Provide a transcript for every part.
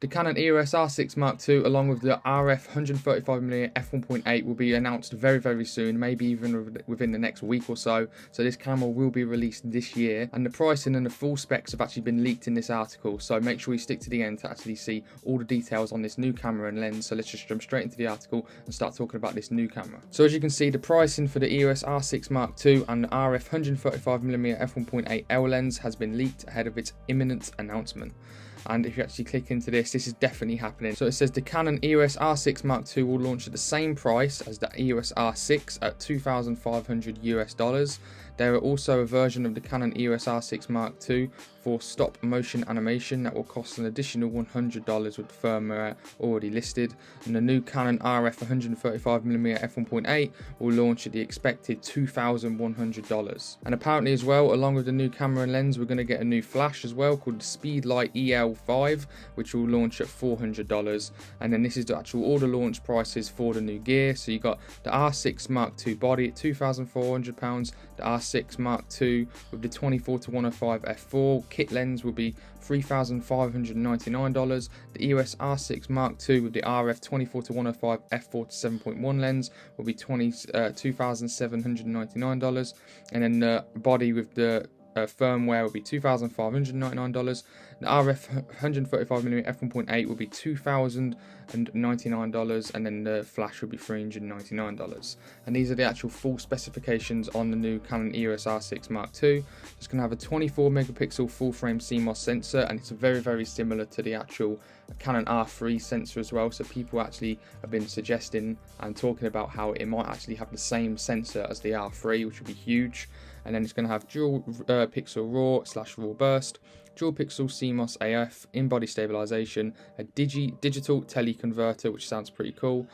The Canon EOS R6 Mark II along with the RF 135mm f1.8 will be announced very soon, maybe even within the next week or so. So this camera will be released this year, and the pricing and the full specs have actually been leaked in this article, so make sure you stick to the end to actually see all the details on this new camera and lens. So let's just jump straight into the article and start talking about this new camera. So as you can see, the pricing for the EOS R6 Mark II and the RF 135mm f1.8 L lens has been leaked ahead of its imminent announcement. And if you actually click into this is definitely happening. So it says the Canon EOS R6 Mark II will launch at the same price as the EOS R6 at $2,500 US. There are also a version of the Canon EOS R6 Mark II for stop motion animation that will cost an additional $100 with the firmware already listed. And the new Canon RF 135mm f1.8 will launch at the expected $2,100. And apparently as well, along with the new camera and lens, we're going to get a new flash as well called the Speedlight EL5, which will launch at $400. And then this is the actual order launch prices for the new gear. So you got the R6 Mark II body at £2,400, the R6 Mark II with the 24-105 f4 kit lens will be $3,599. The EOS R6 Mark II with the RF 24-105 f4 lens will be $2,799, and then the body with the firmware will be $2,599. The RF 135mm f1.8 will be $2,099, and then the flash will be $399. And these are the actual full specifications on the new Canon EOS R6 Mark II. It's going to have a 24 megapixel full frame CMOS sensor, and it's very similar to the actual Canon R3 sensor as well. So people actually have been suggesting and talking about how it might actually have the same sensor as the R3, which would be huge. And then it's going to have dual pixel RAW/RAW burst, dual pixel CMOS AF, in-body stabilization, a digital tele converter, which sounds pretty cool,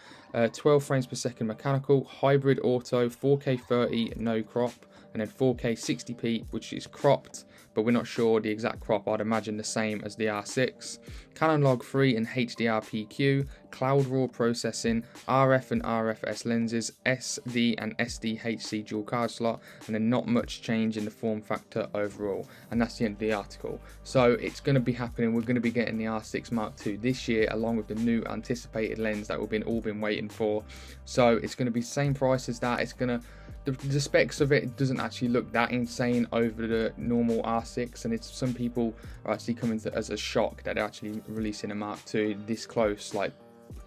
12 frames per second mechanical, hybrid auto, 4K 30 no crop, and then 4K 60p, which is cropped, but we're not sure the exact crop. I'd imagine the same as the R6. Canon Log 3 and HDR-PQ, Cloud RAW processing, RF and RFS lenses, SD and SDHC dual card slot, and then not much change in the form factor overall. And that's the end of the article. So it's going to be happening. We're going to be getting the R6 Mark II this year, along with the new anticipated lens that we've all been waiting for. So it's going to be the same price as that. It's going to the specs of it doesn't actually look that insane over the normal R6, and it's some people are actually coming to as a shock that they're actually releasing a Mark II this close, like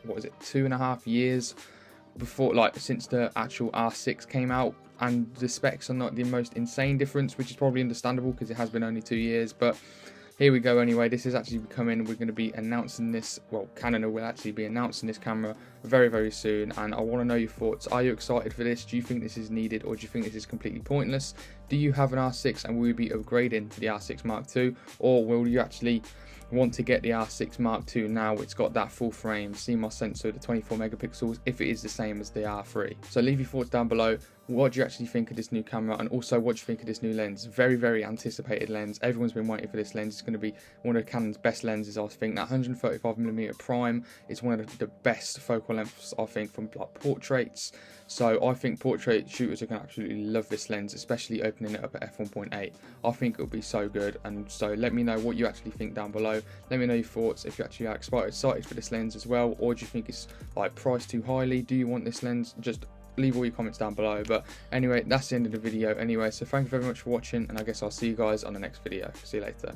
what was it, 2.5 years before, like since the actual R6 came out. And the specs are not the most insane difference, which is probably understandable because it has been only 2 years, but here we go anyway. This is actually coming. We're going to be announcing this, well, Canon will actually be announcing this camera very soon, and I want to know your thoughts. Are you excited for this? Do you think this is needed, or do you think this is completely pointless? Do you have an R6 and will you be upgrading to the R6 Mark II, or will you actually want to get the R6 Mark II now it's got that full frame CMOS sensor, the 24 megapixels, if it is the same as the R3? So leave your thoughts down below. What do you actually think of this new camera, and also what do you think of this new lens? Very anticipated lens. Everyone's been waiting for this lens. It's going to be one of Canon's best lenses, I think. That 135mm prime is one of the best focal lengths, I think, from like portraits. So I think portrait shooters are going to absolutely love this lens, especially opening it up at f1.8. I think it'll be so good. And so let me know what you actually think down below. Let me know your thoughts, if you actually are excited for this lens as well, or do you think it's like priced too highly? Do you want this lens? Just leave all your comments down below. But anyway, that's the end of the video anyway, so thank you very much for watching, and I guess I'll see you guys on the next video. See you later.